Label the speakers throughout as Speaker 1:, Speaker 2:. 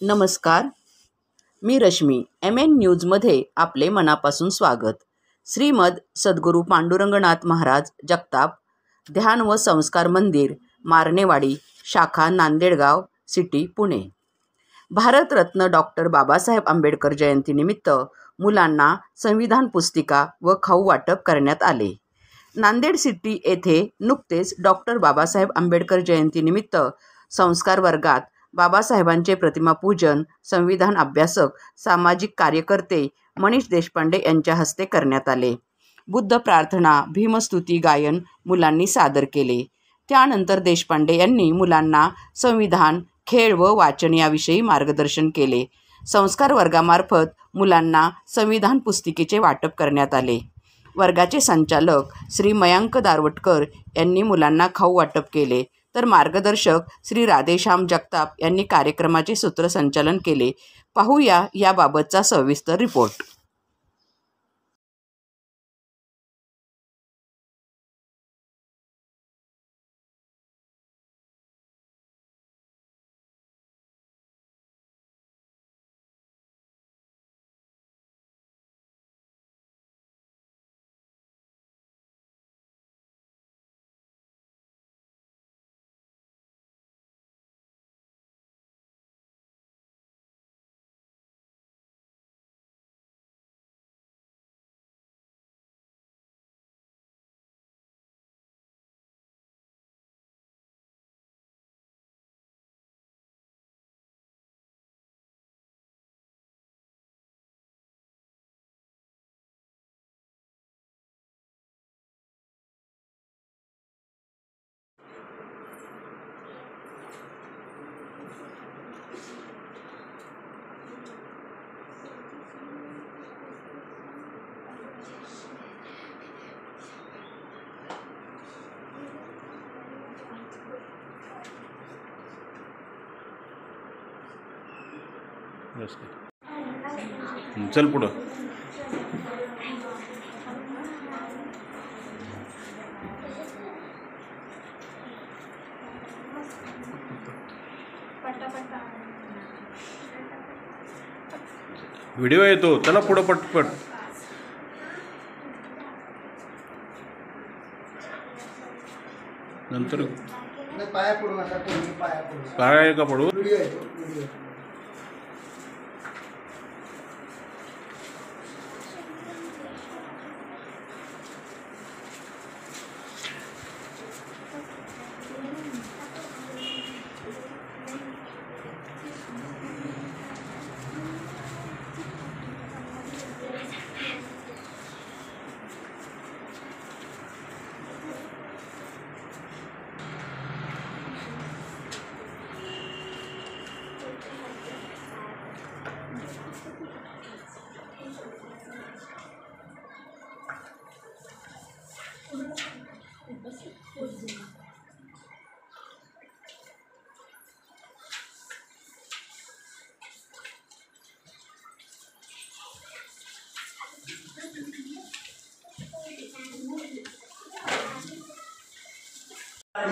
Speaker 1: नमस्कार, मी रश्मी MN न्यूजमध्ये आपले मनापासून स्वागत। श्रीमद सद्गुरू पांडुरंगनाथ महाराज जगताप ध्यान व संस्कार मंदिर, मारणेवाडी, शाखा नांदेडगाव सिटी, पुणे। भारतरत्न डॉक्टर बाबासाहेब आंबेडकर जयंतीनिमित्त मुलांना संविधान पुस्तिका व खाऊ वाटप करण्यात आले। नांदेड सिटी येथे नुकतेच डॉक्टर बाबासाहेब आंबेडकर जयंतीनिमित्त संस्कार वर्गात बाबासाहेबांचे प्रतिमा पूजन संविधान अभ्यासक, सामाजिक कार्यकर्ते मनीष देशपांडे यांच्या हस्ते करण्यात आले। बुद्ध प्रार्थना, भीमस्तुती गायन मुलांनी सादर केले। त्यानंतर देशपांडे यांनी मुलांना संविधान, खेळ व वाचन याविषयी मार्गदर्शन केले। संस्कार वर्गामार्फत मुलांना संविधान पुस्तिकेचे वाटप करण्यात आले। वर्गाचे संचालक श्री मयांक दारवटकर यांनी मुलांना खाऊ वाटप केले, तर मार्गदर्शक श्री राधेश्याम जगताप यांनी कार्यक्रमाचे सूत्रसंचालन केले। पाहूया याबाबतचा सविस्तर रिपोर्ट।
Speaker 2: चल पुढं। व्हिडिओ येतो, चला पुढं पटपट। नंतर पाया का पडू?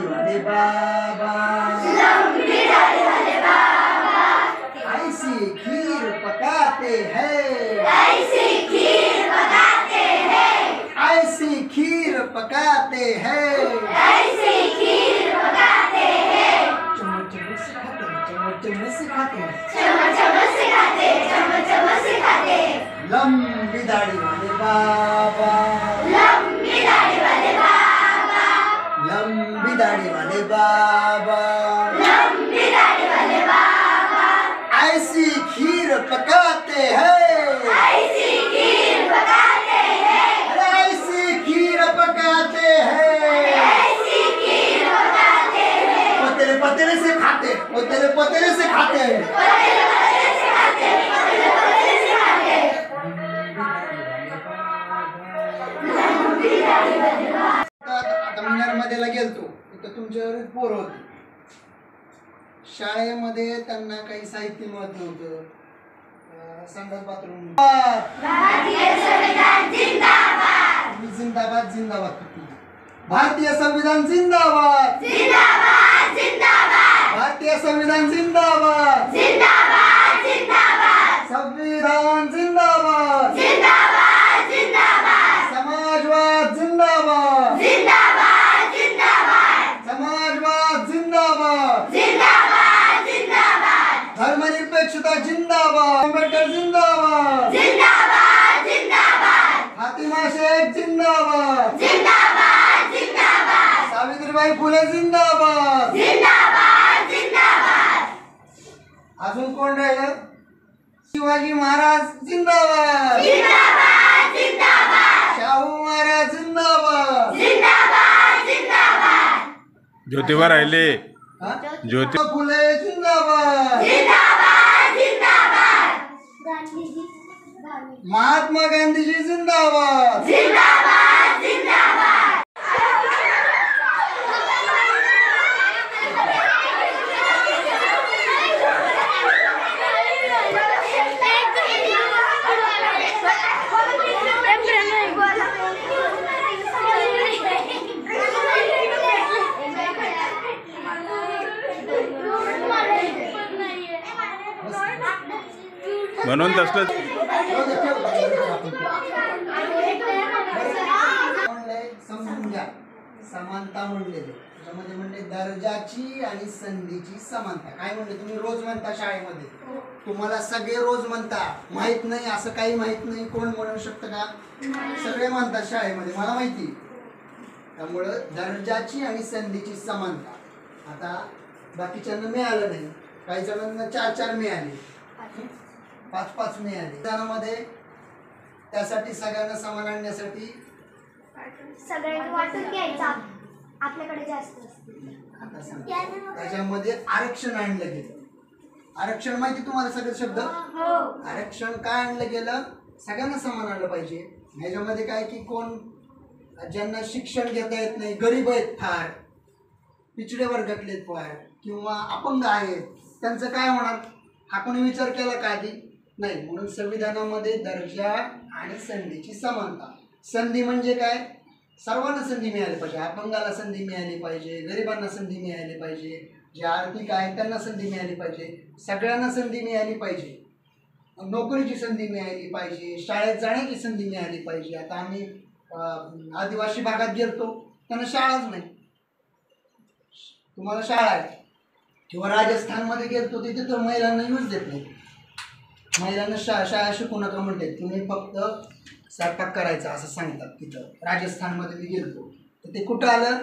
Speaker 3: वाले बाबा, लंबी दाढ़ी वाले बाबा, ऐसी खीर पकाते हैं, ऐसी खीर पकाते हैं, ऐसी खीर पकाते हैं, ऐसी खीर पकाते हैं। चम्मच चम्मच सिखाते, चम्मच चम्मच सिखाते, चम्मच चम्मच सिखाते, चम्मच चम्मच सिखाते। लंबी दाढ़ी वाले बाबा, लंबी दाढ़ी वाले बाबा, लंबी दाढ़ी वाले बाबा, लंबी दाढ़ी वाले बाबा, ऐसी खीर पकाते हैं, ऐसी खीर पकाते हैं, ऐसी खीर पकाते हैं, ऐसी खीर पकाते हैं। पतेले पतेले से खाते, पतेले पतेले से खाते हैं, पतेले पतेले से खाते, पतेले पतेले से खाते। लंबी दाढ़ी वाले बाबा। आता मी नर्मदेला गेलतो, तिथं तुमच्यावर पोर होते। शाळेमध्ये त्यांना काही साहित्य मिळत नव्हतं, संडास बाथरूम। भारतीय संविधान जिंदाबाद, जिंदाबाद जिंदाबाद। भारतीय संविधान जिंदाबाद, जिंदाबाद जिंदाबाद। भारतीय संविधान जिंदाबाद, जिंदाबाद संविधान जिंदाबाद समाजवाद जिंदाबाद समाजवाद जिंदाबाद धर्मनिरपेक्षता जिंदाबाद आंबेडकर जिंदाबाद फातिमा शेख जिंदाबाद सावित्रीबाई फुले जिंदाबाद अजून कोण राहिलं? शिवाजी महाराज जिंदाबाद शाहू महाराज जिंदाबाद
Speaker 2: ज्योतिबा राहिले.
Speaker 3: हा?
Speaker 2: ज्योती
Speaker 3: फुले जिंदाबाद महात्मा गांधीजी जिंदाबाद
Speaker 2: म्हणून तसलं
Speaker 3: समजून घ्या. समानता म्हणलेली त्याच्यामध्ये म्हणले दर्जाची आणि संधीची समानता. काय म्हणले तुम्ही रोज म्हणता शाळेमध्ये, तुम्हाला सगळे रोज म्हणता, माहित नाही असं काही माहित नाही कोण म्हणू शकतं का? सगळे म्हणतात शाळेमध्ये, मला माहिती. त्यामुळं दर्जाची आणि संधीची समानता. आता बाकीच्यांना मिळालं नाही, काही जणांना 4-4 मिळाले, 5-5 मिळाले. त्यामध्ये त्यासाठी सगळ्यांना समान आणण्यासाठी
Speaker 4: सगळ्यांनी वाटून घ्यायचा, आपल्याकडे जास्त असते.
Speaker 3: आता सांगतो, त्याच्यामध्ये आरक्षण आणलं गेलं. आरक्षण माहिती तुम्हाला सगळे शब्द? आरक्षण काय आणलं गेलं? सगळ्यांना समान आणलं पाहिजे. ह्याच्यामध्ये काय की कोण ज्यांना शिक्षण घेता येत नाही, गरीब आहेत, फार पिछडे वर्गातले फार किंवा अपंग आहेत, त्यांचं काय होणार हा कोणी विचार केला का आधी? नाही. म्हणून संविधानामध्ये दर्जा आणि संधीची समानता. संधी म्हणजे काय? सर्वांना संधी मिळाली पाहिजे. अपंगाला संधी मिळाली पाहिजे, गरिबांना संधी मिळाली पाहिजे, जे आर्थिक आहेत त्यांना संधी मिळाली पाहिजे, सगळ्यांना संधी मिळाली पाहिजे. नोकरीची संधी मिळाली पाहिजे, शाळेत जाण्याची संधी मिळाली पाहिजे. आता आम्ही आदिवासी भागात गेलतो, त्यांना शाळाच नाही. तुम्हाला शाळा आहे. किंवा राजस्थानमध्ये गेलतो, तिथे तर महिलांना यूज देत नाही. महिलांना शाळा शिकू नका म्हणते, तुम्ही फक्त स्वयंपाक करायचा असं सांगतात. तिथं राजस्थानमध्ये मी गेलतो तर ते कुठं आलं?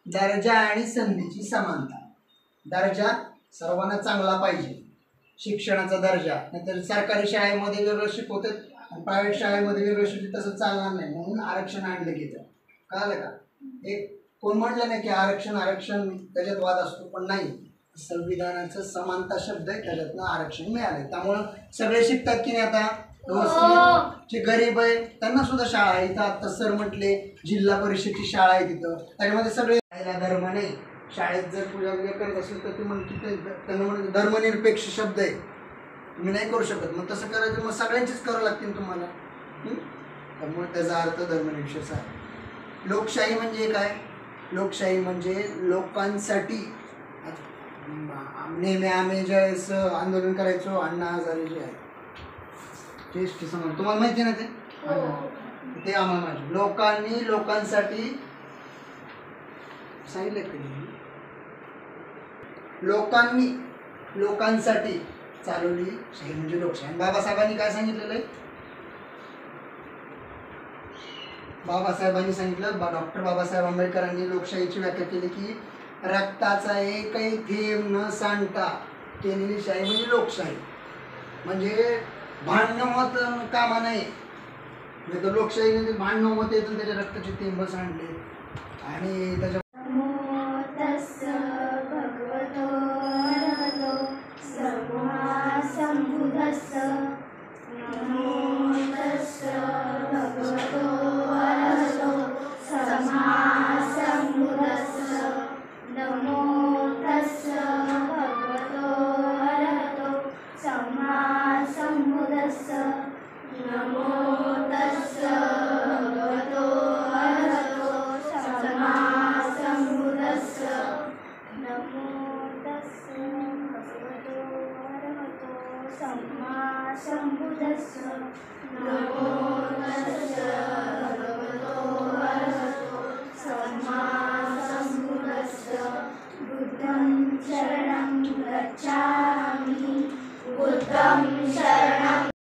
Speaker 3: दर्जा आणि संधीची समानता. दर्जा सर्वांना चांगला पाहिजे, शिक्षणाचा दर्जा. नाहीतर सरकारी शाळेमध्ये वेगळं शिकवतात आणि प्रायव्हेट शाळेमध्ये वेगळं शिकवतात, तसं चालणार नाही. म्हणून आरक्षण आणलं गेलं. कळालं का? एक कोण म्हणलं नाही की आरक्षण त्याच्यात वाद असतो, पण नाही. संविधानाचं समानता शब्द आहे, त्याच्यातनं आरक्षण मिळालंय. त्यामुळं सगळे शिकतात की नाही आता व्यवस्थित. जे गरीब आहे त्यांना सुद्धा शाळा आहे. इथं आता सर म्हटले जिल्हा परिषदची शाळा आहे तिथं, त्याच्यामध्ये सगळे धर्म नाही. शाळेत जर पूजा करत असेल तर ते म्हणते, त्यांना म्हणते धर्मनिरपेक्ष शब्द आहे, तुम्ही नाही करू शकत. मग तसं करायचं, मग सगळ्यांचीच करावं लागतील तुम्हाला. त्यामुळे त्याचा अर्थ धर्मनिरपेक्ष आहे. लोकशाही म्हणजे काय? लोकशाही म्हणजे लोकांसाठी. नेहमी आम्ही ज्यावेळेस आंदोलन करायचो, अण्णा हजारे जे आहे टेस्ट समोर, तुम्हाला माहिती ना ते? ते आम्हाला माहिती. लोकांनी लोकांसाठी सांगितलं की लोकांनी लोकांसाठी चालवली शाही म्हणजे लोकशाही. बाबासाहेबांनी काय सांगितलेलं आहे? बाबासाहेबांनी सांगितलं, डॉक्टर बाबासाहेब आंबेडकरांनी लोकशाहीची व्याख्या केली की रक्ताचा एकही थेंब न सांडता केलेली शाही म्हणजे लोकशाही. म्हणजे भांडणं होत कामा नाही. तर लोकशाही म्हणजे भांडणं होते तर त्याच्या रक्ताचे थेंब सांडले आणि त्याच्या
Speaker 4: सम्मा सम्बुद्धस्स नमो तस्स भगवतो अरहतो सम्मा सम्बुद्धस्स बुद्धं शरणं गच्छामि बुद्धं शरणं